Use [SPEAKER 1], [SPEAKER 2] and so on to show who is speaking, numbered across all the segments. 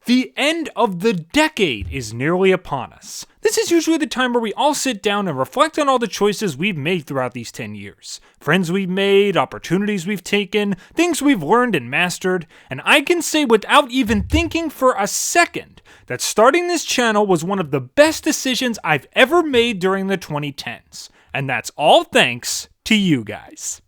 [SPEAKER 1] The end of the decade is nearly upon us. This is usually the time where we all sit down and reflect on all the choices we've made throughout these 10 years. Friends we've made, opportunities we've taken, things we've learned and mastered, and I can say without even thinking for a second that starting this channel was one of the best decisions I've ever made during the 2010s. And that's all thanks to you guys.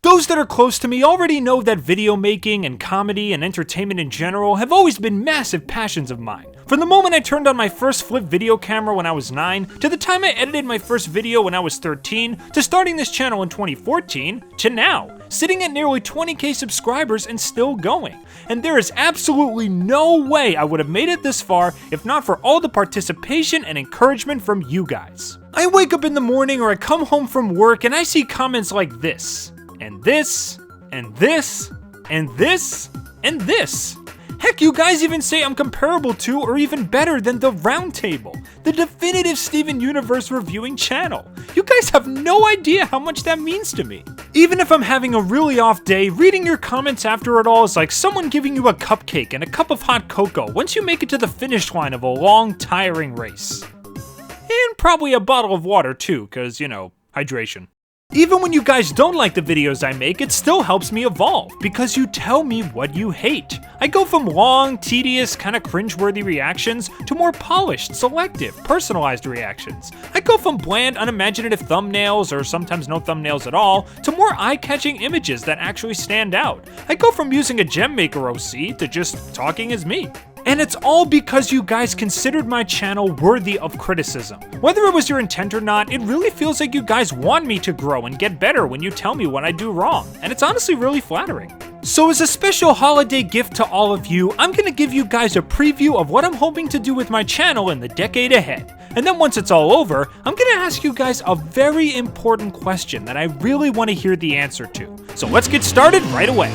[SPEAKER 1] Those that are close to me already know that video making and comedy and entertainment in general have always been massive passions of mine. From the moment I turned on my first flip video camera when I was 9, to the time I edited my first video when I was 13, to starting this channel in 2014, to now, sitting at nearly 20k subscribers and still going. And there is absolutely no way I would have made it this far if not for all the participation and encouragement from you guys. I wake up in the morning or I come home from work and I see comments like this. And this, and this, and this, and this. Heck, you guys even say I'm comparable to or even better than The Roundtable, the definitive Steven Universe reviewing channel. You guys have no idea how much that means to me. Even if I'm having a really off day, reading your comments after it all is like someone giving you a cupcake and a cup of hot cocoa once you make it to the finish line of a long, tiring race. And probably a bottle of water too, cause, you know, hydration. Even when you guys don't like the videos I make, it still helps me evolve, because you tell me what you hate. I go from long, tedious, kinda cringeworthy reactions to more polished, selective, personalized reactions. I go from bland, unimaginative thumbnails, or sometimes no thumbnails at all, to more eye-catching images that actually stand out. I go from using a gem maker OC to just talking as me. And it's all because you guys considered my channel worthy of criticism. Whether it was your intent or not, it really feels like you guys want me to grow and get better when you tell me what I do wrong, and it's honestly really flattering. So as a special holiday gift to all of you, I'm gonna give you guys a preview of what I'm hoping to do with my channel in the decade ahead. And then once it's all over, I'm gonna ask you guys a very important question that I really want to hear the answer to. So let's get started right away.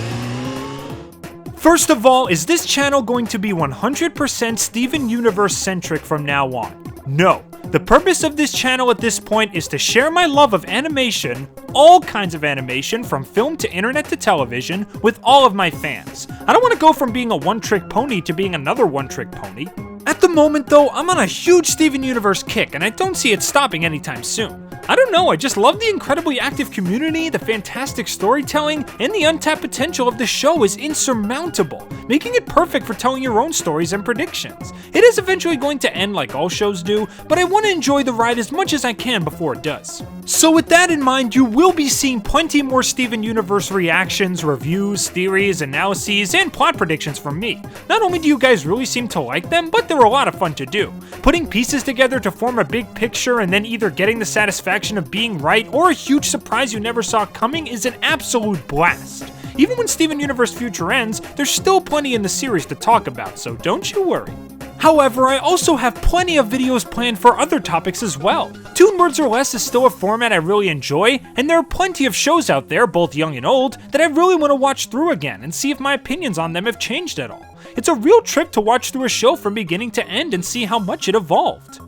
[SPEAKER 1] First of all, is this channel going to be 100% Steven Universe centric from now on? No. The purpose of this channel at this point is to share my love of animation, all kinds of animation from film to internet to television, with all of my fans. I don't want to go from being a one-trick pony to being another one-trick pony. At the moment though, I'm on a huge Steven Universe kick and I don't see it stopping anytime soon. I don't know, I just love the incredibly active community, the fantastic storytelling, and the untapped potential of the show is insurmountable, making it perfect for telling your own stories and predictions. It is eventually going to end like all shows do, but I want to enjoy the ride as much as I can before it does. So with that in mind, you will be seeing plenty more Steven Universe reactions, reviews, theories, analyses, and plot predictions from me. Not only do you guys really seem to like them, but they're a lot of fun to do. Putting pieces together to form a big picture and then either getting the satisfaction of being right or a huge surprise you never saw coming is an absolute blast. Even when Steven Universe Future ends, there's still plenty in the series to talk about, so don't you worry. However, I also have plenty of videos planned for other topics as well. Toon Words or Less is still a format I really enjoy, and there are plenty of shows out there, both young and old, that I really want to watch through again and see if my opinions on them have changed at all. It's a real trip to watch through a show from beginning to end and see how much it evolved.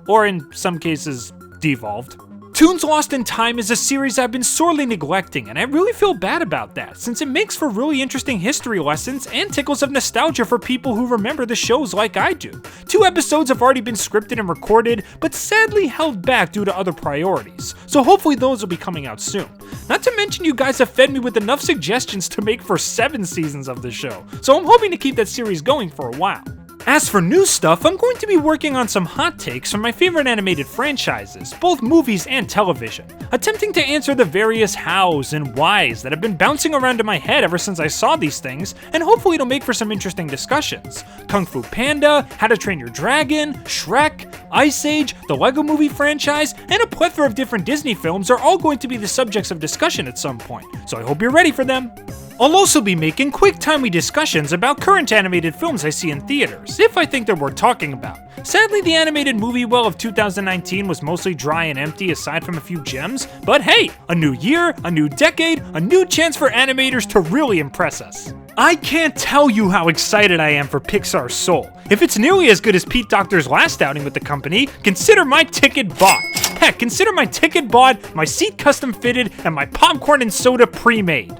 [SPEAKER 1] Or in some cases, devolved. Toons Lost in Time is a series I've been sorely neglecting, and I really feel bad about that, since it makes for really interesting history lessons and tickles of nostalgia for people who remember the shows like I do. 2 episodes have already been scripted and recorded, but sadly held back due to other priorities, so hopefully those will be coming out soon. Not to mention you guys have fed me with enough suggestions to make for 7 seasons of the show, so I'm hoping to keep that series going for a while. As for new stuff, I'm going to be working on some hot takes from my favorite animated franchises, both movies and television, attempting to answer the various hows and whys that have been bouncing around in my head ever since I saw these things, and hopefully it'll make for some interesting discussions. Kung Fu Panda, How to Train Your Dragon, Shrek, Ice Age, the LEGO Movie franchise, and a plethora of different Disney films are all going to be the subjects of discussion at some point, so I hope you're ready for them. I'll also be making quick, timely discussions about current animated films I see in theaters, if I think they're worth talking about. Sadly, the animated movie well of 2019 was mostly dry and empty aside from a few gems, but hey, a new year, a new decade, a new chance for animators to really impress us. I can't tell you how excited I am for Pixar's Soul. If it's nearly as good as Pete Docter's last outing with the company, consider my ticket bought. Heck, consider my ticket bought, my seat custom fitted, and my popcorn and soda pre-made.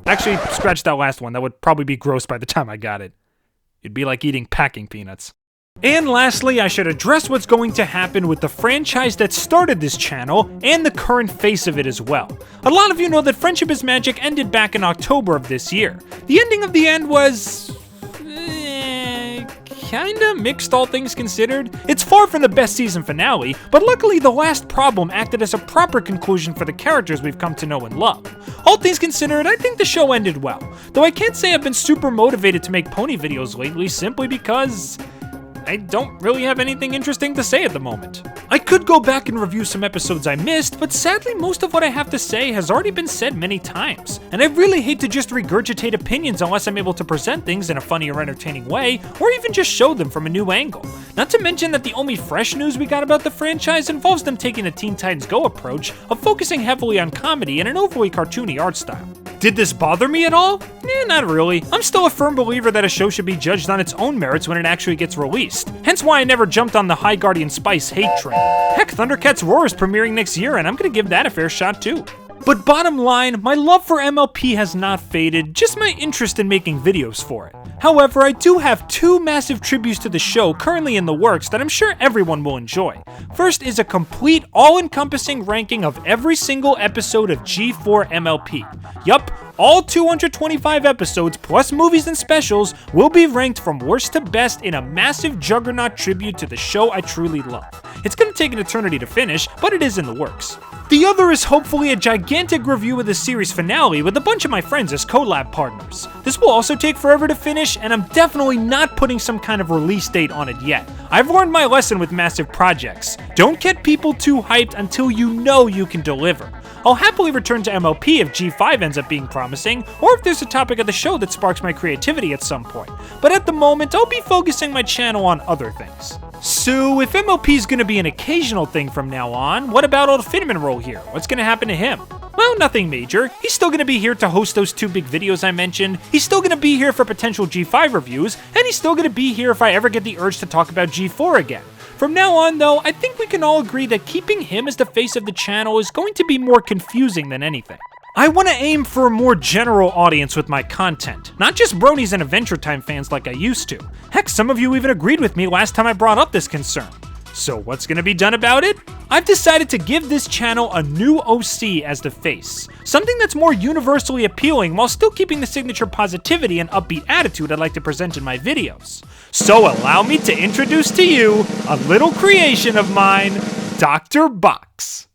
[SPEAKER 1] Actually, scratch that last one. That would probably be gross by the time I got it. It'd be like eating packing peanuts. And lastly, I should address what's going to happen with the franchise that started this channel and the current face of it as well. A lot of you know that Friendship is Magic ended back in October of this year. The ending of the end was kinda mixed, all things considered. It's far from the best season finale, but luckily the last problem acted as a proper conclusion for the characters we've come to know and love. All things considered, I think the show ended well, though I can't say I've been super motivated to make pony videos lately simply because I don't really have anything interesting to say at the moment. I could go back and review some episodes I missed, but sadly most of what I have to say has already been said many times, and I really hate to just regurgitate opinions unless I'm able to present things in a funny or entertaining way, or even just show them from a new angle. Not to mention that the only fresh news we got about the franchise involves them taking the Teen Titans Go approach of focusing heavily on comedy and an overly cartoony art style. Did this bother me at all? Not really. I'm still a firm believer that a show should be judged on its own merits when it actually gets released. Hence why I never jumped on the High Guardian Spice hate train. Heck, Thundercats Roar is premiering next year and I'm gonna give that a fair shot too. But bottom line, my love for MLP has not faded, just my interest in making videos for it. However, I do have two massive tributes to the show currently in the works that I'm sure everyone will enjoy. First is a complete, all-encompassing ranking of every single episode of G4 MLP. Yup, all 225 episodes plus movies and specials will be ranked from worst to best in a massive juggernaut tribute to the show I truly love. It's gonna take an eternity to finish, but it is in the works. The other is hopefully a gigantic review of the series finale with a bunch of my friends as collab partners. This will also take forever to finish, and I'm definitely not putting some kind of release date on it yet. I've learned my lesson with massive projects. Don't get people too hyped until you know you can deliver. I'll happily return to MLP if G5 ends up being promising, or if there's a topic of the show that sparks my creativity at some point. But at the moment, I'll be focusing my channel on other things. So, if MLP is gonna be an occasional thing from now on, what about old Finman here? What's gonna happen to him? Well, nothing major. He's still gonna be here to host those two big videos I mentioned, he's still gonna be here for potential G5 reviews, and he's still gonna be here if I ever get the urge to talk about G4 again. From now on, though, I think we can all agree that keeping him as the face of the channel is going to be more confusing than anything. I want to aim for a more general audience with my content, not just bronies and Adventure Time fans like I used to. Heck, some of you even agreed with me last time I brought up this concern. So what's going to be done about it? I've decided to give this channel a new OC as the face. Something that's more universally appealing while still keeping the signature positivity and upbeat attitude I like to present in my videos. So allow me to introduce to you a little creation of mine, Dr. Box.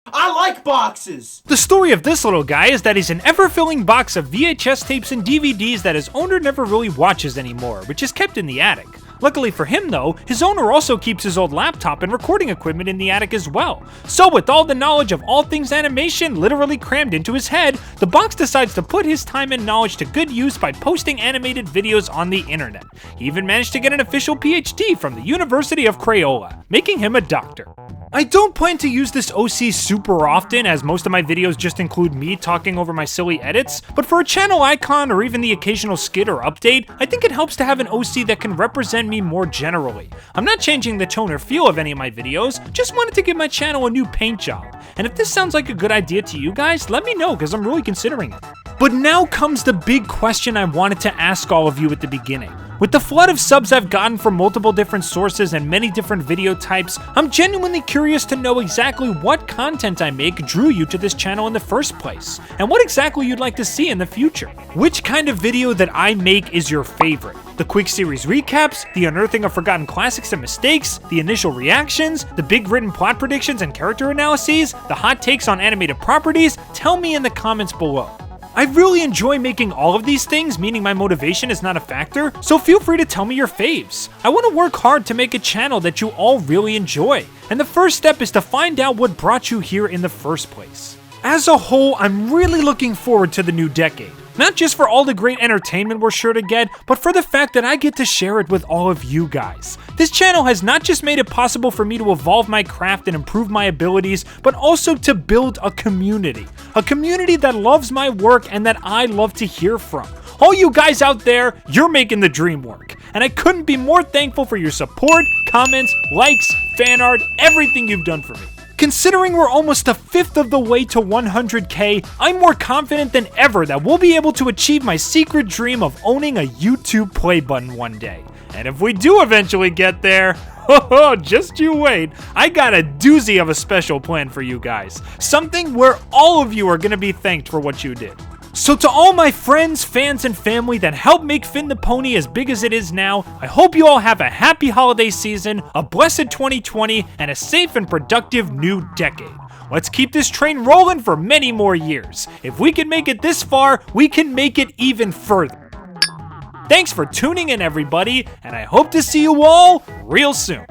[SPEAKER 2] I like boxes!
[SPEAKER 1] The story of this little guy is that he's an ever-filling box of VHS tapes and DVDs that his owner never really watches anymore, which is kept in the attic. Luckily for him though, his owner also keeps his old laptop and recording equipment in the attic as well. So with all the knowledge of all things animation literally crammed into his head, the box decides to put his time and knowledge to good use by posting animated videos on the internet. He even managed to get an official PhD from the University of Crayola, making him a doctor. I don't plan to use this OC super often, as most of my videos just include me talking over my silly edits, but for a channel icon or even the occasional skit or update, I think it helps to have an OC that can represent me more generally. I'm not changing the tone or feel of any of my videos, just wanted to give my channel a new paint job. And if this sounds like a good idea to you guys, let me know, because I'm really considering it. But now comes the big question I wanted to ask all of you at the beginning. With the flood of subs I've gotten from multiple different sources and many different video types, I'm genuinely curious to know exactly what content I make drew you to this channel in the first place, and what exactly you'd like to see in the future. Which kind of video that I make is your favorite? The quick series recaps, the unearthing of forgotten classics and mistakes, the initial reactions, the big written plot predictions and character analyses, the hot takes on animated properties? Tell me in the comments below. I really enjoy making all of these things, meaning my motivation is not a factor, so feel free to tell me your faves. I want to work hard to make a channel that you all really enjoy, and the first step is to find out what brought you here in the first place. As a whole, I'm really looking forward to the new decade. Not just for all the great entertainment we're sure to get, but for the fact that I get to share it with all of you guys. This channel has not just made it possible for me to evolve my craft and improve my abilities, but also to build a community. A community that loves my work and that I love to hear from. All you guys out there, you're making the dream work. And I couldn't be more thankful for your support, comments, likes, fan art, everything you've done for me. Considering we're almost a fifth of the way to 100K, I'm more confident than ever that we'll be able to achieve my secret dream of owning a YouTube play button one day. And if we do eventually get there, just you wait, I got a doozy of a special plan for you guys. Something where all of you are gonna be thanked for what you did. So to all my friends, fans, and family that helped make Finn the Pony as big as it is now, I hope you all have a happy holiday season, a blessed 2020, and a safe and productive new decade. Let's keep this train rolling for many more years. If we can make it this far, we can make it even further. Thanks for tuning in, everybody, and I hope to see you all real soon.